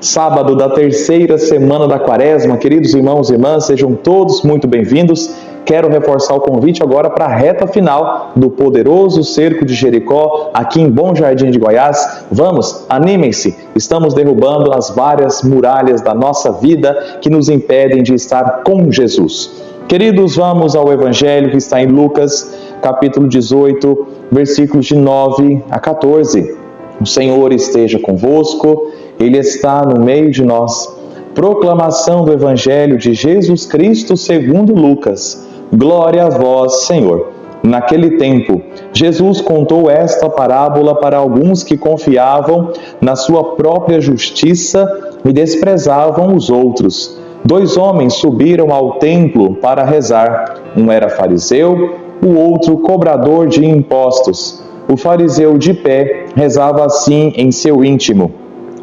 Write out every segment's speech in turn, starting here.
Sábado da terceira semana da Quaresma, queridos irmãos e irmãs, sejam todos muito bem-vindos. Quero reforçar o convite agora para a reta final do poderoso cerco de Jericó, aqui em Bom Jardim de Goiás. Vamos, animem-se, estamos derrubando as várias muralhas da nossa vida que nos impedem de estar com Jesus. Queridos, vamos ao Evangelho que está em Lucas, capítulo 18, versículos de 9 a 14. O Senhor esteja convosco, Ele está no meio de nós. Proclamação do Evangelho de Jesus Cristo segundo Lucas. Glória a vós, Senhor. Naquele tempo, Jesus contou esta parábola para alguns que confiavam na sua própria justiça e desprezavam os outros. 2 homens subiram ao templo para rezar. Um era fariseu, o outro cobrador de impostos. O fariseu de pé rezava assim em seu íntimo: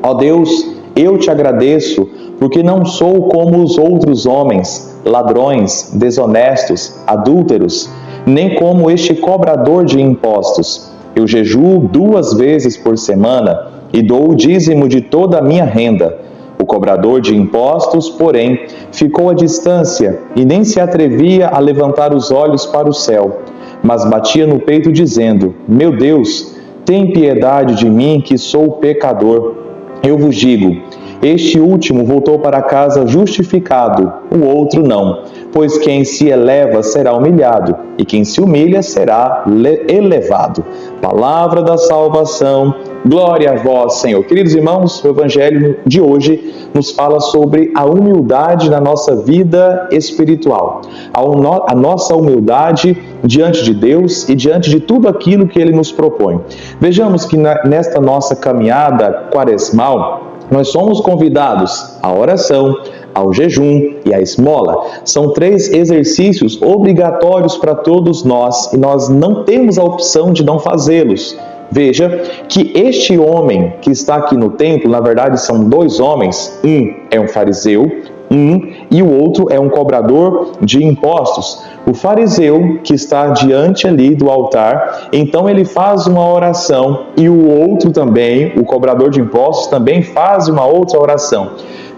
Ó Deus, eu te agradeço, porque não sou como os outros homens, ladrões, desonestos, adúlteros, nem como este cobrador de impostos. Eu jejuo 2 vezes por semana e dou o dízimo de toda a minha renda. O cobrador de impostos, porém, ficou à distância e nem se atrevia a levantar os olhos para o céu, mas batia no peito dizendo: Meu Deus, tem piedade de mim que sou pecador. Eu vos digo, este último voltou para casa justificado, o outro não. Pois quem se eleva será humilhado, e quem se humilha será elevado. Palavra da salvação, glória a vós, Senhor. Queridos irmãos, o Evangelho de hoje nos fala sobre a humildade na nossa vida espiritual. A nossa humildade diante de Deus e diante de tudo aquilo que Ele nos propõe. Vejamos que nesta nossa caminhada quaresmal, nós somos convidados à oração, ao jejum e à esmola. São 3 exercícios obrigatórios para todos nós e nós não temos a opção de não fazê-los. Veja que este homem que está aqui no templo, na verdade são 2 homens, um é um fariseu, e o outro é um cobrador de impostos. O fariseu que está diante ali do altar, então ele faz uma oração e o outro também, o cobrador de impostos, também faz uma outra oração.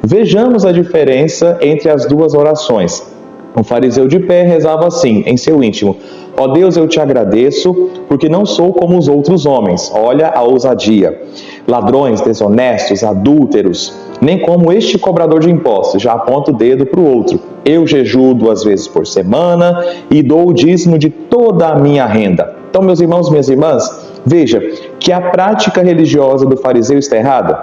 Vejamos a diferença entre as 2 orações. O fariseu de pé rezava assim, em seu íntimo: Ó Deus, eu te agradeço, porque não sou como os outros homens. Olha a ousadia. Ladrões, desonestos, adúlteros, nem como este cobrador de impostos. Já aponta o dedo para o outro. Eu jejuo 2 vezes por semana e dou o dízimo de toda a minha renda. Então, meus irmãos, minhas irmãs, veja que a prática religiosa do fariseu está errada?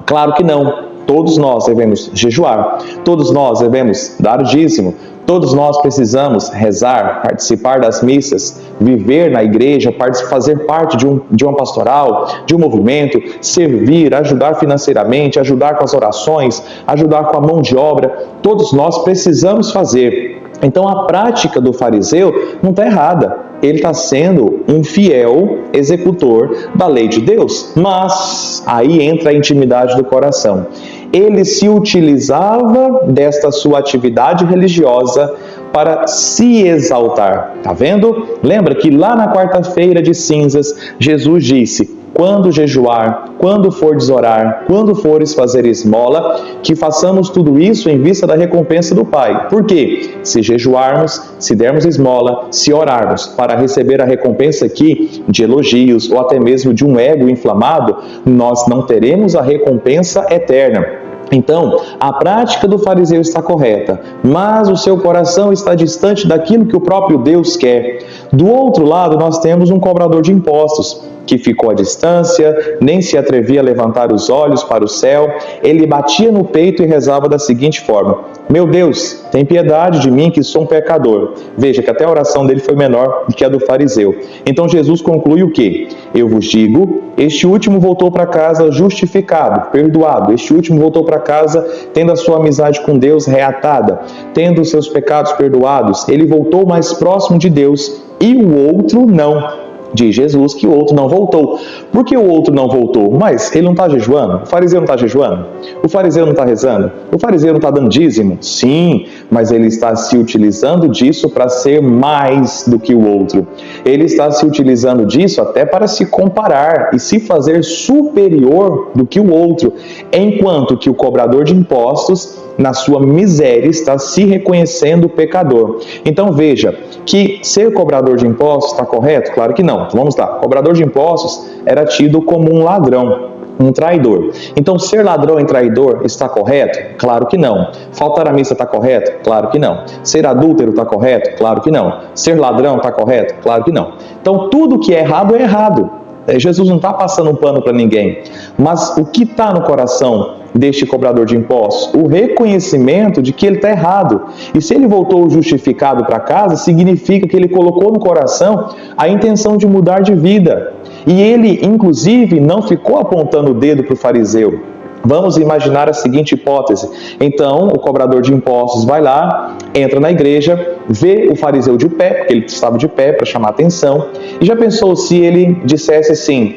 Claro que não. Todos nós devemos jejuar, todos nós devemos dar o dízimo, todos nós precisamos rezar, participar das missas, viver na igreja, fazer parte de uma pastoral, de um movimento, servir, ajudar financeiramente, ajudar com as orações, ajudar com a mão de obra. Todos nós precisamos fazer. Então a prática do fariseu não está errada. Ele está sendo um fiel executor da lei de Deus. Mas aí entra a intimidade do coração. Ele se utilizava desta sua atividade religiosa para se exaltar. Tá vendo? Lembra que lá na quarta-feira de cinzas, Jesus disse: quando jejuar, quando fordes orar, quando fores fazer esmola, que façamos tudo isso em vista da recompensa do Pai. Por quê? Se jejuarmos, se dermos esmola, se orarmos para receber a recompensa aqui de elogios ou até mesmo de um ego inflamado, nós não teremos a recompensa eterna. Então, a prática do fariseu está correta, mas o seu coração está distante daquilo que o próprio Deus quer. Do outro lado, nós temos um cobrador de impostos, que ficou à distância, nem se atrevia a levantar os olhos para o céu. Ele batia no peito e rezava da seguinte forma: Meu Deus, tem piedade de mim que sou um pecador. Veja que até a oração dele foi menor do que a do fariseu. Então Jesus conclui o quê? Eu vos digo, este último voltou para casa justificado, perdoado. Este último voltou para casa tendo a sua amizade com Deus reatada, tendo os seus pecados perdoados. Ele voltou mais próximo de Deus e o outro não. Diz Jesus que o outro não voltou. Por que o outro não voltou? Mas ele não está jejuando? O fariseu não está jejuando? O fariseu não está rezando? O fariseu não está dando dízimo? Sim, mas ele está se utilizando disso para ser mais do que o outro. Ele está se utilizando disso até para se comparar e se fazer superior do que o outro, enquanto que o cobrador de impostos, na sua miséria, está se reconhecendo pecador. Então veja, que ser cobrador de impostos está correto? Claro que não. Vamos lá, cobrador de impostos era tido como um ladrão, um traidor. Então ser ladrão e traidor está correto? Claro que não. Faltar à missa está correto? Claro que não. Ser adúltero está correto? Claro que não. Ser ladrão está correto? Claro que não. Então tudo que é errado é errado. Jesus não está passando um pano para ninguém. Mas o que está no coração deste cobrador de impostos? O reconhecimento de que ele está errado. E se ele voltou justificado para casa, significa que ele colocou no coração a intenção de mudar de vida. E ele, inclusive, não ficou apontando o dedo para o fariseu. Vamos imaginar a seguinte hipótese. Então, o cobrador de impostos vai lá, entra na igreja, vê o fariseu de pé, porque ele estava de pé para chamar atenção, e já pensou se ele dissesse assim: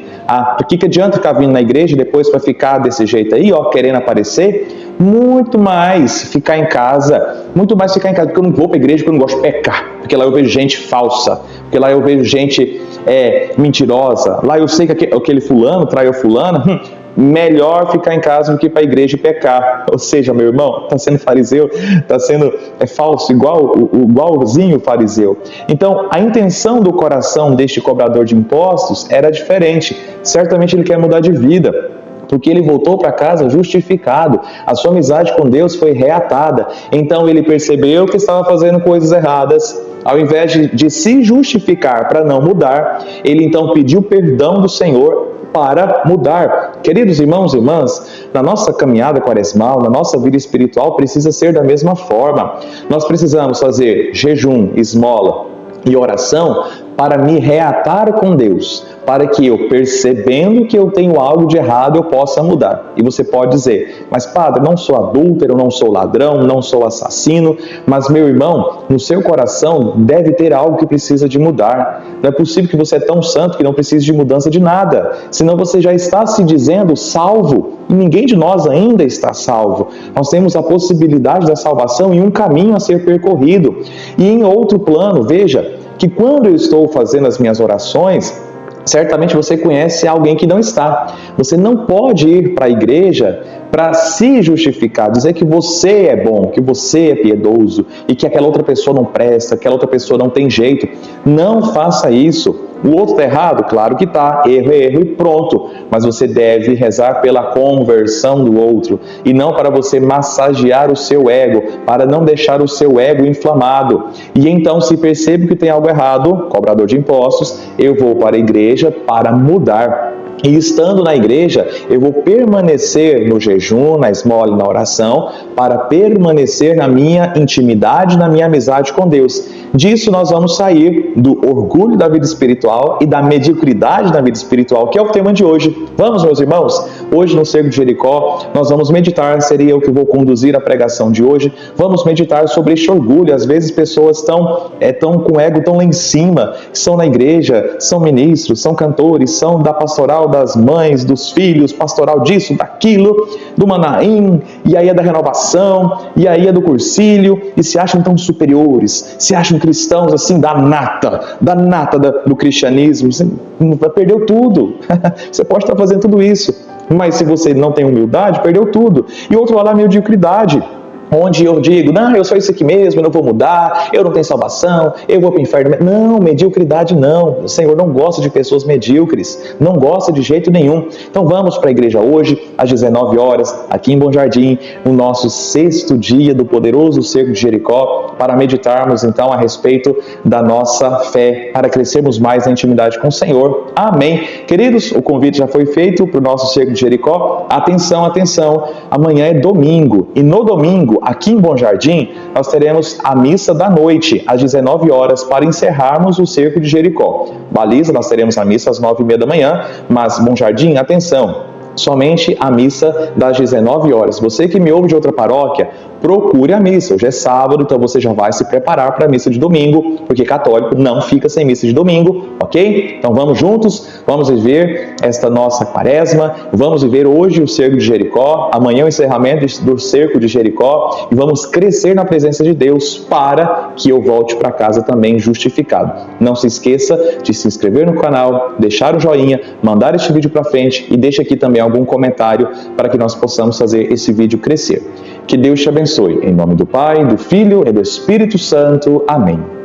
por que adianta ficar vindo na igreja e depois vai ficar desse jeito aí, ó, querendo aparecer? Muito mais ficar em casa, porque eu não vou para a igreja porque eu não gosto de pecar, porque lá eu vejo gente falsa, porque lá eu vejo gente mentirosa, lá eu sei que aquele fulano traiu fulano. Melhor ficar em casa do que ir para a igreja e pecar. Ou seja, meu irmão, está sendo fariseu, está sendo falso, igualzinho o fariseu. Então, a intenção do coração deste cobrador de impostos era diferente. Certamente ele quer mudar de vida, porque ele voltou para casa justificado. A sua amizade com Deus foi reatada. Então ele percebeu que estava fazendo coisas erradas. Ao invés de se justificar para não mudar, ele então pediu perdão do Senhor para mudar. Queridos irmãos e irmãs, na nossa caminhada quaresmal, na nossa vida espiritual, precisa ser da mesma forma. Nós precisamos fazer jejum, esmola e oração para me reatar com Deus, para que eu, percebendo que eu tenho algo de errado, eu possa mudar. E você pode dizer: mas padre, não sou adúltero, não sou ladrão, não sou assassino. Mas meu irmão, no seu coração deve ter algo que precisa de mudar. Não é possível que você é tão santo que não precise de mudança de nada, senão você já está se dizendo salvo, e ninguém de nós ainda está salvo. Nós temos a possibilidade da salvação e um caminho a ser percorrido. E em outro plano, veja, que quando eu estou fazendo as minhas orações, certamente você conhece alguém que não está. Você não pode ir para a igreja para se justificar, dizer que você é bom, que você é piedoso e que aquela outra pessoa não presta, aquela outra pessoa não tem jeito. Não faça isso. O outro está errado? Claro que está. Erro é erro e pronto. Mas você deve rezar pela conversão do outro e não para você massagear o seu ego, para não deixar o seu ego inflamado. E então, se percebo que tem algo errado, cobrador de impostos, eu vou para a igreja para mudar. E estando na igreja, eu vou permanecer no jejum, na esmola e na oração, para permanecer na minha intimidade, na minha amizade com Deus. Disso nós vamos sair do orgulho da vida espiritual e da mediocridade da vida espiritual, que é o tema de hoje. Vamos, meus irmãos? Hoje no Cerco de Jericó, nós vamos meditar, seria eu que vou conduzir a pregação de hoje. Vamos meditar sobre este orgulho. Às vezes pessoas estão com o ego tão lá em cima, que são na igreja, são ministros, são cantores, são da pastoral das mães, dos filhos, pastoral disso, daquilo, do Manaim, e aí é da renovação, e aí é do cursilho, e se acham tão superiores, se acham cristãos assim da nata do cristianismo. Você perdeu tudo. Você pode estar fazendo tudo isso, mas se você não tem humildade, perdeu tudo. E outro lado, a mediocridade, onde eu digo: não, eu sou isso aqui mesmo, eu não vou mudar, eu não tenho salvação, eu vou para o inferno. Não, mediocridade não. O Senhor não gosta de pessoas medíocres, não gosta de jeito nenhum. Então vamos para a igreja hoje, às 19 horas, aqui em Bom Jardim, no nosso 6º dia do poderoso Cerco de Jericó, para meditarmos então a respeito da nossa fé, para crescermos mais na intimidade com o Senhor. Amém. Queridos, o convite já foi feito para o nosso Cerco de Jericó. Atenção, atenção, amanhã é domingo, e no domingo, aqui em Bom Jardim, nós teremos a missa da noite, às 19 horas, para encerrarmos o Cerco de Jericó. Baliza, nós teremos a missa às 9h30 da manhã, mas Bom Jardim, atenção, somente a missa das 19 horas. Você que me ouve de outra paróquia, procure a missa. Hoje é sábado, então você já vai se preparar para a missa de domingo, porque católico não fica sem missa de domingo, ok? Então vamos juntos, vamos viver esta nossa quaresma, vamos viver hoje o cerco de Jericó, amanhã o encerramento do cerco de Jericó, e vamos crescer na presença de Deus para que eu volte para casa também justificado. Não se esqueça de se inscrever no canal, deixar o joinha, mandar este vídeo para frente e deixe aqui também algum comentário para que nós possamos fazer esse vídeo crescer. Que Deus te abençoe. Em nome do Pai, do Filho e do Espírito Santo. Amém.